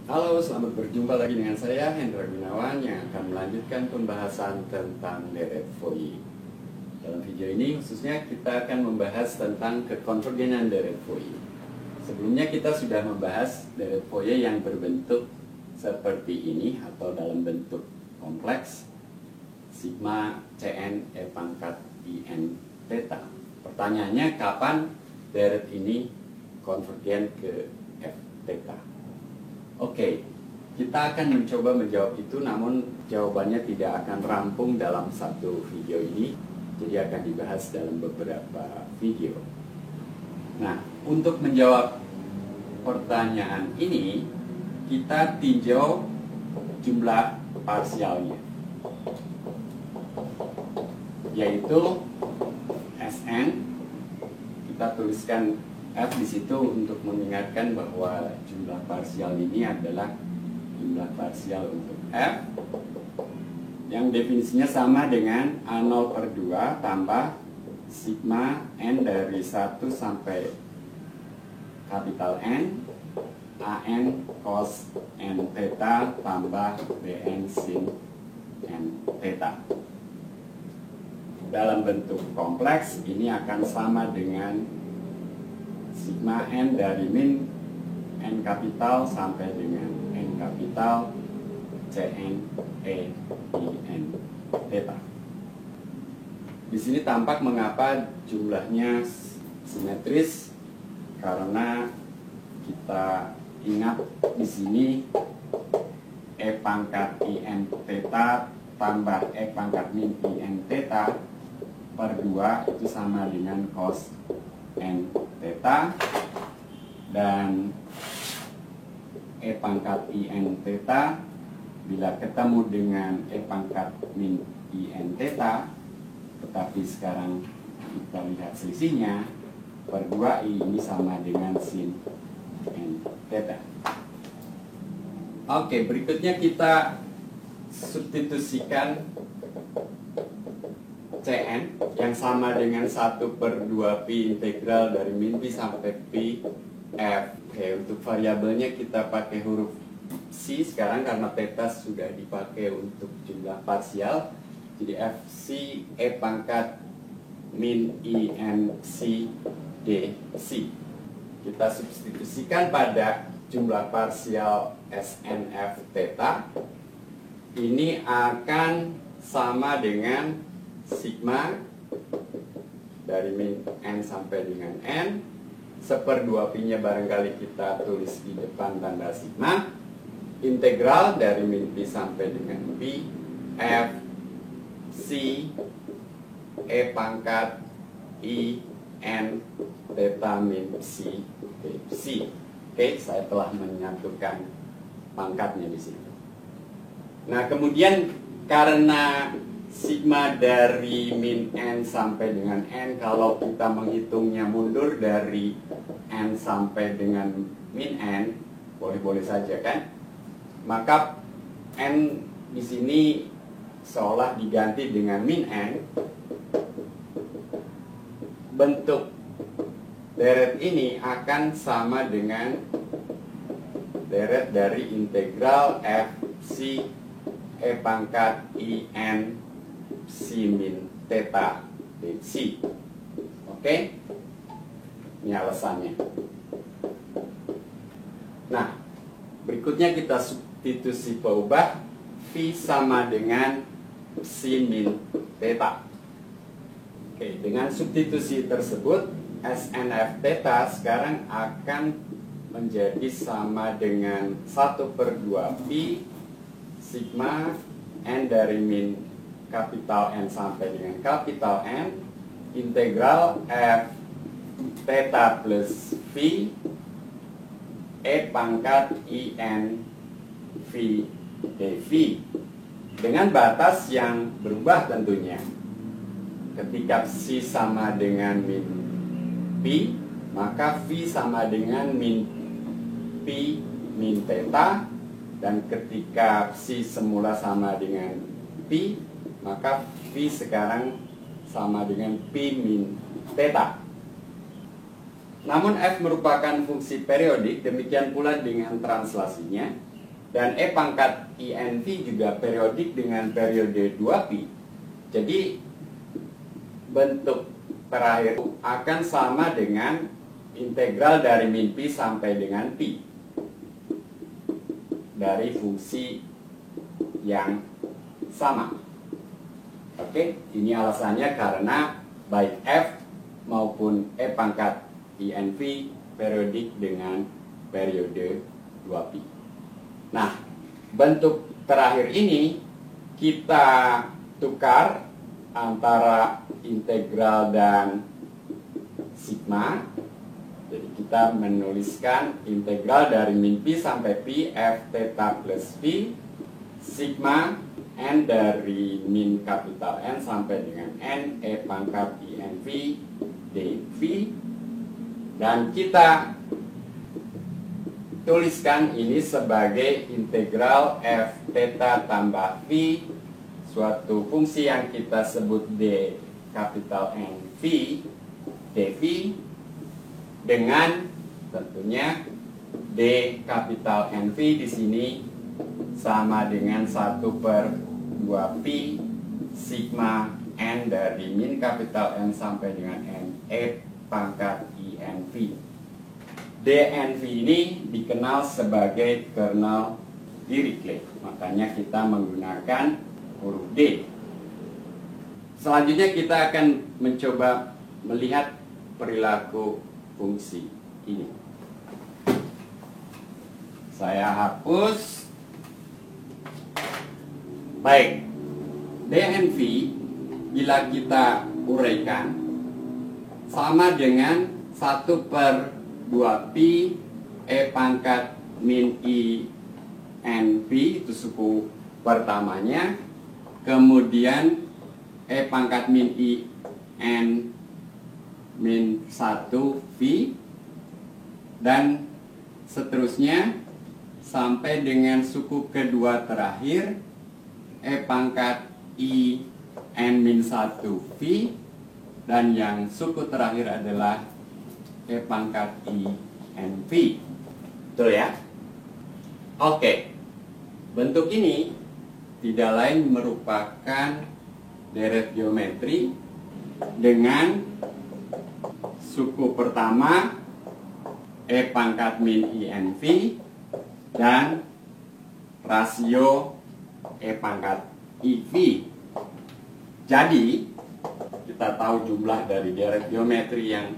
Halo, selamat berjumpa lagi dengan saya Hendra Gunawan yang akan melanjutkan pembahasan tentang deret Fourier. Dalam video ini khususnya kita akan membahas tentang kekonvergenan deret Fourier. Sebelumnya kita sudah membahas deret Fourier yang berbentuk seperti ini atau dalam bentuk kompleks sigma Cn E pangkat In theta. Pertanyaannya, kapan deret ini konvergen ke F theta? Oke, kita akan mencoba menjawab itu, namun jawabannya tidak akan rampung dalam satu video ini, jadi akan dibahas dalam beberapa video. Nah, untuk menjawab pertanyaan ini, kita tinjau jumlah parsialnya, yaitu Sn. Kita tuliskan F di situ untuk mengingatkan bahwa jumlah parsial ini adalah jumlah parsial untuk F yang definisinya sama dengan A0/2 tambah sigma N dari 1 sampai kapital N AN cos N theta tambah BN sin N theta. Dalam bentuk kompleks ini akan sama dengan sigma N dari min N kapital sampai dengan N kapital Cn E In theta. Di sini tampak mengapa jumlahnya simetris, karena kita ingat di sini E pangkat In theta tambah E pangkat min In theta per 2 itu sama dengan cos N theta, dan E pangkat In theta bila ketemu dengan E pangkat min In theta, tetapi sekarang kita lihat selisihnya, per 2 I ini sama dengan sin N theta. Oke, berikutnya kita substitusikan Cn yang sama dengan 1/2 pi integral dari min pi sampai pi f. Oke, untuk variabelnya kita pakai huruf C sekarang karena theta sudah dipakai untuk jumlah parsial. Jadi fc E pangkat min In C dc. Kita substitusikan pada jumlah parsial SNF theta. Ini akan sama dengan sigma dari min N sampai dengan N, 1/2 pi nya barangkali kita tulis di depan tanda sigma, integral dari min pi sampai dengan pi f c E pangkat I N theta min c dc. Oke, saya telah menyatukan pangkatnya di sini. Nah, kemudian karena sigma dari min N sampai dengan N, kalau kita menghitungnya mundur dari N sampai dengan min N, boleh-boleh saja kan? Maka N di sini seolah diganti dengan min N. Bentuk deret ini akan sama dengan deret dari integral f c E pangkat In C min theta dc. Oke, ini alasannya. Nah, berikutnya kita substitusi peubah phi sama dengan C min theta. Oke, dengan substitusi tersebut SNF theta sekarang akan menjadi sama dengan 1/2 pi sigma N dari min kapital N sampai dengan kapital N integral F theta plus phi E pangkat In phi dv, dengan batas yang berubah tentunya. Ketika psi sama dengan min pi, maka phi sama dengan min pi min theta, dan ketika psi semula sama dengan pi, maka phi sekarang sama dengan pi min theta. Namun f merupakan fungsi periodik, demikian pula dengan translasinya. Dan E pangkat INV juga periodik dengan periode 2pi. Jadi bentuk terakhir akan sama dengan integral dari min pi sampai dengan pi dari fungsi yang sama. Oke, ini alasannya karena baik F maupun E pangkat INV periodik dengan periode 2pi. Nah, bentuk terakhir ini kita tukar antara integral dan sigma. Jadi kita menuliskan integral dari min pi sampai pi f theta plus pi sigma n dari min kapital N sampai dengan n e pangkat INV dv, dan kita tuliskan ini sebagai integral f theta tambah v, suatu fungsi yang kita sebut d kapital N v dv, dengan tentunya d kapital N v di sini sama dengan 1/2pi sigma n dari min kapital N sampai dengan n e pangkat INV. DNV ini dikenal sebagai kernel Dirichlet, makanya kita menggunakan huruf D. Selanjutnya kita akan mencoba melihat perilaku fungsi ini. Saya hapus. Baik, DNV bila kita uraikan sama dengan 1/2pi E pangkat min I NV, itu suku pertamanya, kemudian E pangkat min I N min 1V, dan seterusnya sampai dengan suku kedua terakhir E pangkat I N min 1V, dan yang suku terakhir adalah E pangkat INV. Betul ya? Oke. Bentuk ini tidak lain merupakan deret geometri dengan suku pertama E pangkat min INV dan rasio E pangkat IV. Jadi kita tahu jumlah dari deret geometri yang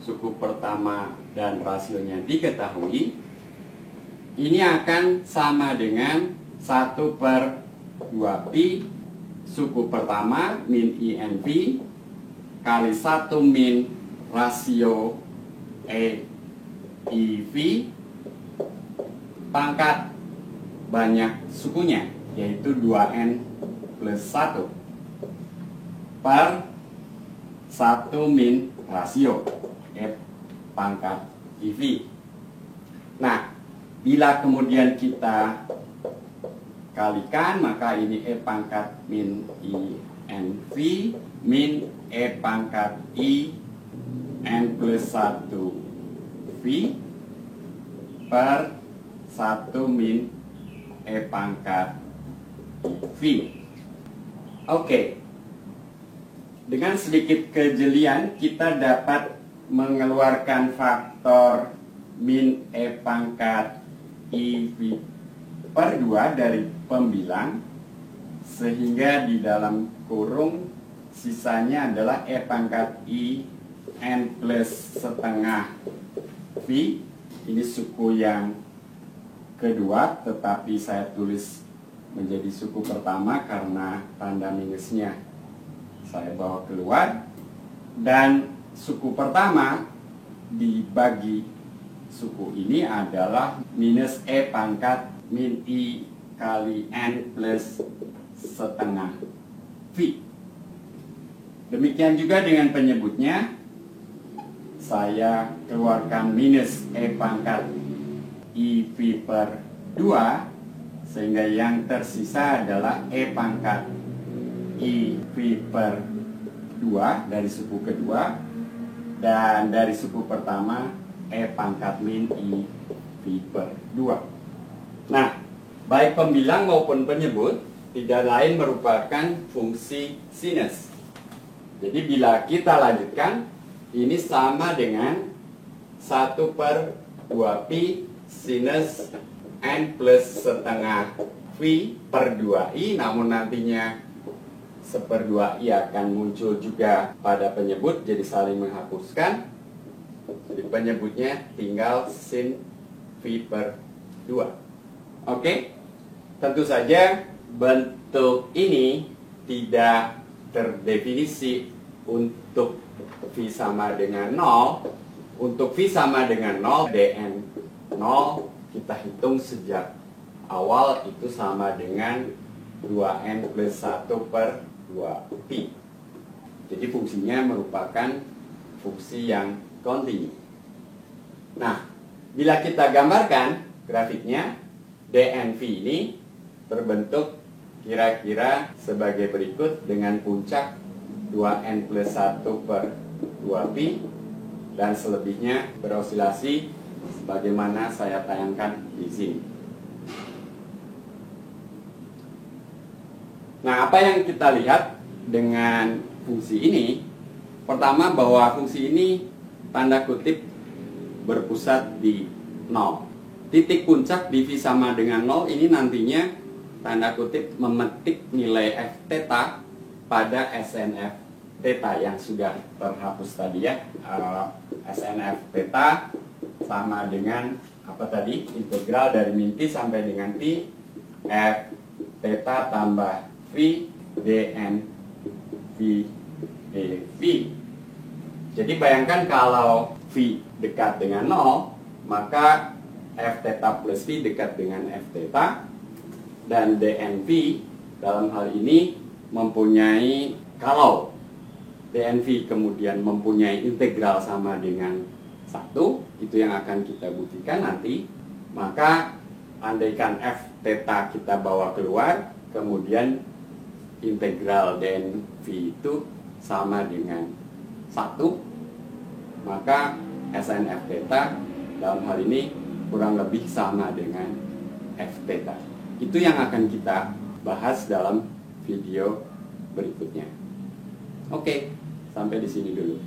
suku pertama dan rasionya diketahui, ini akan sama dengan 1/2pi suku pertama min INV kali 1 min rasio E IV pangkat banyak sukunya, yaitu 2n plus 1 per 1 min rasio E pangkat IV. Nah, bila kemudian kita kalikan, maka ini E pangkat min INV min E pangkat I N plus 1 V per 1 min E pangkat V. Oke. Dengan sedikit kejelian kita dapat mengeluarkan faktor min E pangkat IV per 2 dari pembilang, sehingga di dalam kurung sisanya adalah E pangkat I N plus setengah V. Ini suku yang kedua, tetapi saya tulis menjadi suku pertama karena tanda minusnya saya bawa keluar, dan suku pertama dibagi suku ini adalah minus E pangkat min I kali N plus setengah V. Demikian juga dengan penyebutnya, saya keluarkan minus E pangkat IV per 2, sehingga yang tersisa adalah E pangkat IV per 2 dari suku kedua, dan dari suku pertama E pangkat min I V per 2. Nah, baik pembilang maupun penyebut tidak lain merupakan fungsi sinus. Jadi bila kita lanjutkan, ini sama dengan 1/2pi sinus n plus setengah v per 2i, namun nantinya 1/2i akan muncul juga pada penyebut, jadi saling menghapuskan. Jadi penyebutnya tinggal sin v per 2. Oke, tentu saja bentuk ini tidak terdefinisi untuk v sama dengan 0. Untuk v sama dengan 0, dn 0 kita hitung sejak awal itu sama dengan 2n plus 1/2pi. Jadi fungsinya merupakan fungsi yang kontinu. Nah, bila kita gambarkan grafiknya, dnv ini terbentuk kira-kira sebagai berikut dengan puncak 2n plus 1/2pi dan selebihnya berosilasi sebagaimana saya tayangkan di sini. Nah, apa yang kita lihat dengan fungsi ini? Pertama, bahwa fungsi ini tanda kutip berpusat di 0. Titik puncak di v sama dengan 0 ini nantinya tanda kutip memetik nilai f theta pada SNF theta yang sudah terhapus tadi ya. SNF theta sama dengan apa tadi? Integral dari min t sampai dengan t f theta tambah v dn v dv. Jadi bayangkan kalau v dekat dengan 0, maka f theta plus v dekat dengan f theta, dan dnv dalam hal ini mempunyai, kalau dnv kemudian mempunyai integral sama dengan 1, itu yang akan kita buktikan nanti. Maka andaikan f theta kita bawa keluar, kemudian integral dnv itu sama dengan 1, maka SNF theta dalam hal ini kurang lebih sama dengan f theta. Itu yang akan kita bahas dalam video berikutnya. Oke, sampai di sini dulu.